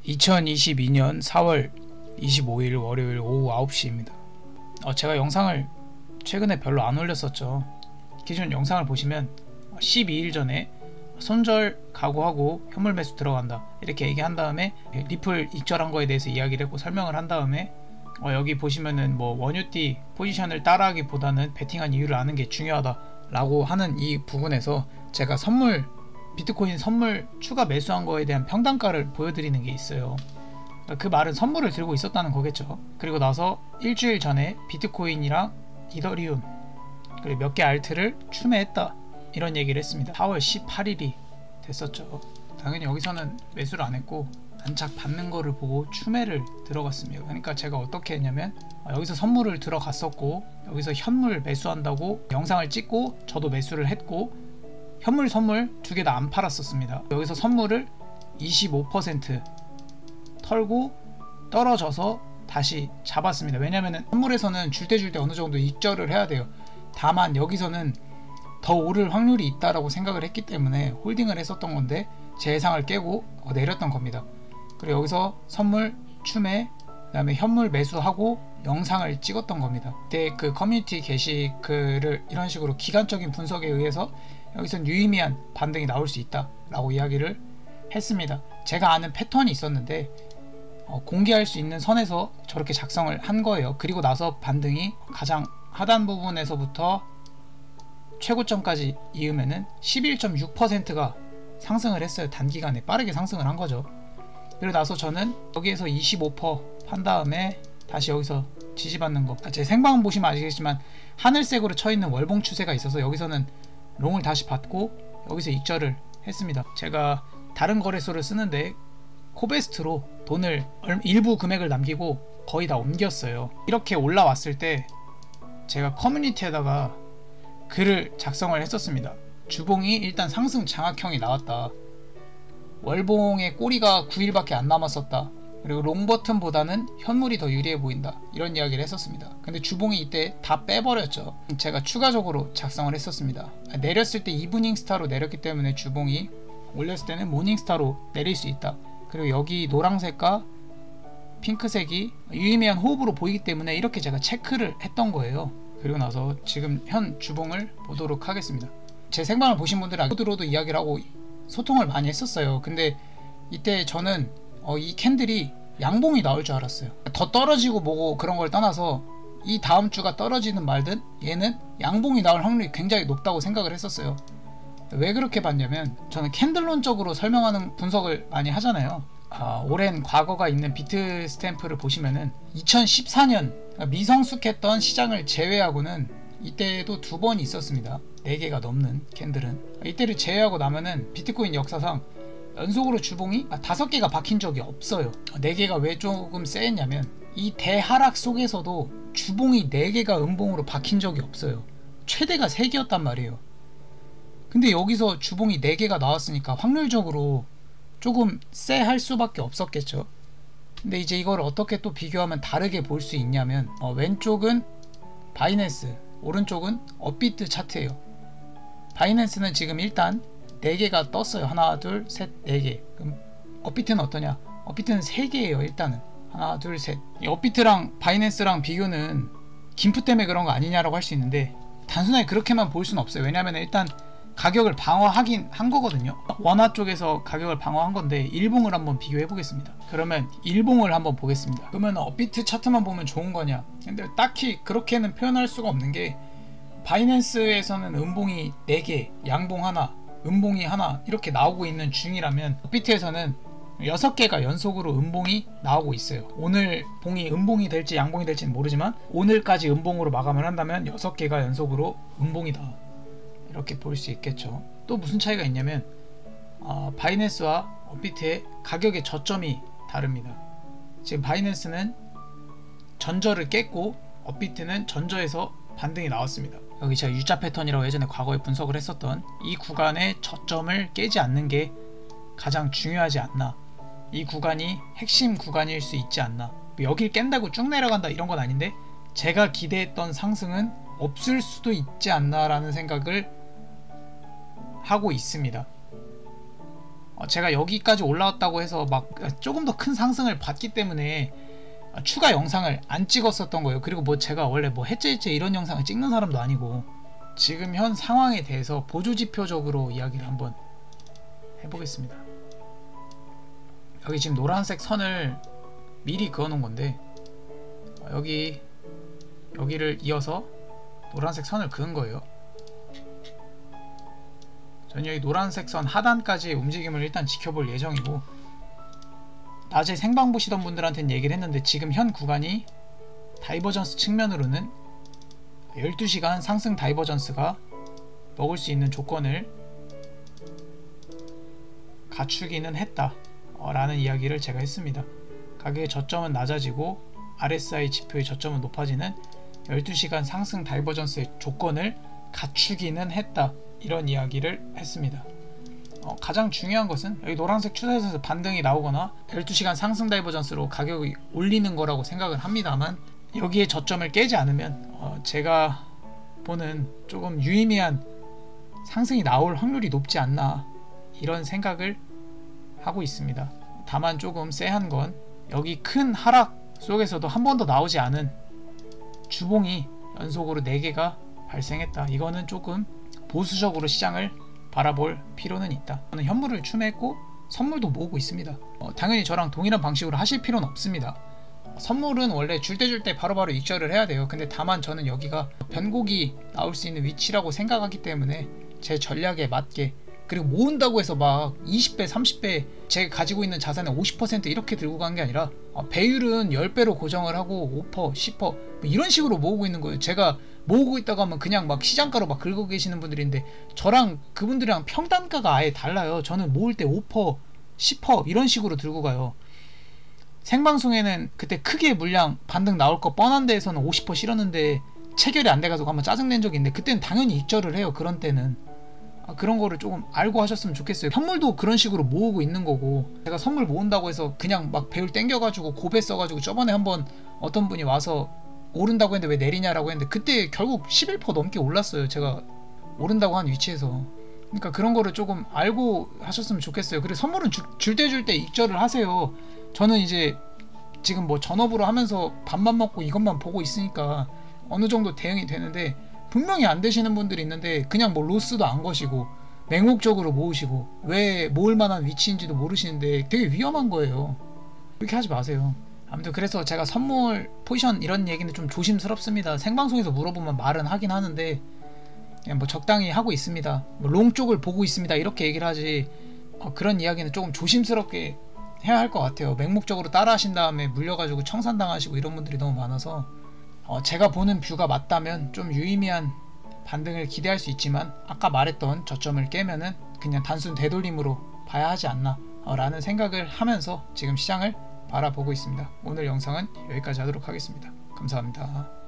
2022년 4월 25일 월요일 오후 9시입니다. 제가 영상을 최근에 별로 안 올렸었죠. 기존 영상을 보시면 12일 전에 손절 각오하고 현물 매수 들어간다 이렇게 얘기한 다음에 리플 익절한 거에 대해서 이야기를 했고 설명을 한 다음에 여기 보시면은 뭐 원유띠 포지션을 따라하기보다는 베팅한 이유를 아는 게 중요하다 라고 하는 이 부분에서 제가 비트코인 선물 추가 매수한 거에 대한 평단가를 보여드리는 게 있어요. 그 말은 선물을 들고 있었다는 거겠죠. 그리고 나서 일주일 전에 비트코인이랑 이더리움 그리고 몇 개 알트를 추매했다 이런 얘기를 했습니다. 4월 18일이 됐었죠. 당연히 여기서는 매수를 안 했고 안착 받는 거를 보고 추매를 들어갔습니다. 그러니까 제가 어떻게 했냐면 여기서 선물을 들어갔었고 여기서 현물 매수한다고 영상을 찍고 저도 매수를 했고 현물 선물 두 개 다 안 팔았었습니다. 여기서 선물을 25% 털고 떨어져서 다시 잡았습니다. 왜냐면은 선물에서는 줄 때 어느 정도 익절을 해야 돼요. 다만 여기서는 더 오를 확률이 있다라고 생각을 했기 때문에 홀딩을 했었던 건데 제 예상을 깨고 내렸던 겁니다. 그리고 여기서 선물 추매 그 다음에 현물 매수하고 영상을 찍었던 겁니다. 그때 그 커뮤니티 게시글을 이런 식으로 기간적인 분석에 의해서 여기선 유의미한 반등이 나올 수 있다 라고 이야기를 했습니다. 제가 아는 패턴이 있었는데 공개할 수 있는 선에서 저렇게 작성을 한 거예요. 그리고 나서 반등이 가장 하단 부분에서부터 최고점까지 이으면은 11.6%가 상승을 했어요. 단기간에 빠르게 상승을 한 거죠. 그리고 나서 저는 여기에서 25% 판 다음에 다시 여기서 지지받는 거, 제 생방 보시면 아시겠지만 하늘색으로 쳐있는 월봉 추세가 있어서 여기서는 롱을 다시 받고 여기서 익절을 했습니다. 제가 다른 거래소를 쓰는데 코베스트로 돈을 일부 금액을 남기고 거의 다 옮겼어요. 이렇게 올라왔을 때 제가 커뮤니티에다가 글을 작성을 했었습니다. 주봉이 일단 상승 장악형이 나왔다. 월봉의 꼬리가 9일밖에 안 남았었다. 그리고 롱버튼보다는 현물이 더 유리해 보인다. 이런 이야기를 했었습니다. 근데 주봉이 이때 다 빼버렸죠. 제가 추가적으로 작성을 했었습니다. 내렸을 때 이브닝 스타로 내렸기 때문에 주봉이 올렸을 때는 모닝 스타로 내릴 수 있다. 그리고 여기 노란색과 핑크색이 유의미한 호흡으로 보이기 때문에 이렇게 제가 체크를 했던 거예요. 그리고 나서 지금 현 주봉을 보도록 하겠습니다. 제 생방을 보신 분들은 코드로도 이야기를 하고 소통을 많이 했었어요. 근데 이때 저는 이 캔들이 양봉이 나올 줄 알았어요. 더 떨어지고 뭐고 그런 걸 떠나서 이 다음 주가 떨어지는 말든 얘는 양봉이 나올 확률이 굉장히 높다고 생각을 했었어요. 왜 그렇게 봤냐면 저는 캔들론적으로 설명하는 분석을 많이 하잖아요. 오랜 과거가 있는 비트 스탬프를 보시면은 2014년 미성숙했던 시장을 제외하고는 이때도 두 번이 있었습니다. 4개가 넘는 캔들은. 이때를 제외하고 나면은 비트코인 역사상 연속으로 주봉이 5개가 박힌 적이 없어요. 4개가 왜 조금 세했냐면 이 대하락 속에서도 주봉이 4개가 음봉으로 박힌 적이 없어요. 최대가 3개였단 말이에요. 근데 여기서 주봉이 4개가 나왔으니까 확률적으로 조금 쎄할 수밖에 없었겠죠. 근데 이제 이걸 어떻게 또 비교하면 다르게 볼 수 있냐면 왼쪽은 바이낸스, 오른쪽은 업비트 차트예요. 바이낸스는 지금 일단 4개가 떴어요. 하나 둘 셋 4개. 그럼 업비트는 어떠냐? 업비트는 3개예요. 일단은 하나 둘 셋. 이 업비트랑 바이낸스랑 비교는 김프 때문에 그런 거 아니냐라고 할 수 있는데 단순하게 그렇게만 볼 수는 없어요. 왜냐면 일단 가격을 방어하긴 한 거거든요. 원화 쪽에서 가격을 방어한 건데 일봉을 한번 비교해 보겠습니다. 그러면 일봉을 한번 보겠습니다. 그러면 업비트 차트만 보면 좋은 거냐? 근데 딱히 그렇게는 표현할 수가 없는 게 바이낸스에서는 음봉이 4개, 양봉 하나, 음봉이 하나 이렇게 나오고 있는 중이라면 업비트에서는 6개가 연속으로 음봉이 나오고 있어요. 오늘 봉이 음봉이 될지 양봉이 될지는 모르지만 오늘까지 음봉으로 마감을 한다면 6개가 연속으로 음봉이다. 이렇게 볼 수 있겠죠. 또 무슨 차이가 있냐면 바이낸스와 업비트의 가격의 저점이 다릅니다. 지금 바이낸스는 전저를 깼고 업비트는 전저에서 반등이 나왔습니다. 여기 제가 U자 패턴이라고 예전에 과거에 분석을 했었던 이 구간의 저점을 깨지 않는 게 가장 중요하지 않나. 이 구간이 핵심 구간일 수 있지 않나. 여길 깬다고 쭉 내려간다 이런 건 아닌데 제가 기대했던 상승은 없을 수도 있지 않나 라는 생각을 하고 있습니다. 제가 여기까지 올라왔다고 해서 막 조금 더 큰 상승을 받기 때문에 추가 영상을 안 찍었었던 거예요. 그리고 뭐 제가 원래 뭐 해째 이런 영상을 찍는 사람도 아니고, 지금 현 상황에 대해서 보조지표적으로 이야기를 한번 해보겠습니다. 여기 지금 노란색 선을 미리 그어 놓은 건데, 여기를 이어서 노란색 선을 그은 거예요. 저는 여기 노란색 선 하단까지의 움직임을 일단 지켜볼 예정이고, 낮에 생방 보시던 분들한테는 얘기를 했는데, 지금 현 구간이 다이버전스 측면으로는 12시간 상승 다이버전스가 먹을 수 있는 조건을 갖추기는 했다 라는 이야기를 제가 했습니다. 가격의 저점은 낮아지고 RSI 지표의 저점은 높아지는 12시간 상승 다이버전스의 조건을 갖추기는 했다, 이런 이야기를 했습니다. 가장 중요한 것은 여기 노란색 추세선에서 반등이 나오거나 12시간 상승 다이버전스로 가격이 올리는 거라고 생각을 합니다만, 여기에 저점을 깨지 않으면 제가 보는 조금 유의미한 상승이 나올 확률이 높지 않나, 이런 생각을 하고 있습니다. 다만 조금 쎄한 건 여기 큰 하락 속에서도 한 번도 나오지 않은 주봉이 연속으로 4개가 발생했다. 이거는 조금 보수적으로 시장을 바라볼 필요는 있다. 저는 현물을 추매했고 선물도 모으고 있습니다. 당연히 저랑 동일한 방식으로 하실 필요는 없습니다. 선물은 원래 줄 때 바로바로 익절을 해야 돼요. 근데 다만 저는 여기가 변곡이 나올 수 있는 위치라고 생각하기 때문에 제 전략에 맞게, 그리고 모은다고 해서 막 20배 30배 제가 가지고 있는 자산의 50% 이렇게 들고 간 게 아니라 배율은 10배로 고정을 하고 5% 10% 뭐 이런 식으로 모으고 있는 거예요. 제가 모으고 있다고 하면 그냥 막 시장가로 막 긁고 계시는 분들인데, 저랑 그분들이랑 평단가가 아예 달라요. 저는 모을 때 5% 10% 이런 식으로 들고 가요. 생방송에는 그때 크게 물량 반등 나올 거 뻔한 데에서는 50% 실었는데 체결이 안 돼가지고 한번 짜증낸 적이 있는데, 그때는 당연히 익절을 해요. 그런 때는 그런 거를 조금 알고 하셨으면 좋겠어요. 현물도 그런 식으로 모으고 있는 거고, 제가 선물 모은다고 해서 그냥 막 배율 땡겨가지고 고배 써가지고, 저번에 한번 어떤 분이 와서 오른다고 했는데 왜 내리냐라고 했는데, 그때 결국 11% 넘게 올랐어요. 제가 오른다고 한 위치에서. 그러니까 그런 거를 조금 알고 하셨으면 좋겠어요. 그리고 선물은 줄 때 익절을 하세요. 저는 이제 지금 뭐 전업으로 하면서 밥만 먹고 이것만 보고 있으니까 어느 정도 대응이 되는데, 분명히 안 되시는 분들이 있는데 그냥 뭐 로스도 안 거시고 맹목적으로 모으시고 왜 모을 만한 위치인지도 모르시는데 되게 위험한 거예요. 그렇게 하지 마세요. 아무튼 그래서 제가 선물 포지션 이런 얘기는 좀 조심스럽습니다. 생방송에서 물어보면 말은 하긴 하는데 그냥 뭐 적당히 하고 있습니다, 뭐 롱 쪽을 보고 있습니다 이렇게 얘기를 하지, 그런 이야기는 조금 조심스럽게 해야 할 것 같아요. 맹목적으로 따라 하신 다음에 물려가지고 청산당하시고 이런 분들이 너무 많아서, 제가 보는 뷰가 맞다면 좀 유의미한 반등을 기대할 수 있지만, 아까 말했던 저점을 깨면은 그냥 단순 되돌림으로 봐야 하지 않나 라는 생각을 하면서 지금 시장을 바라보고 있습니다. 오늘 영상은 여기까지 하도록 하겠습니다. 감사합니다.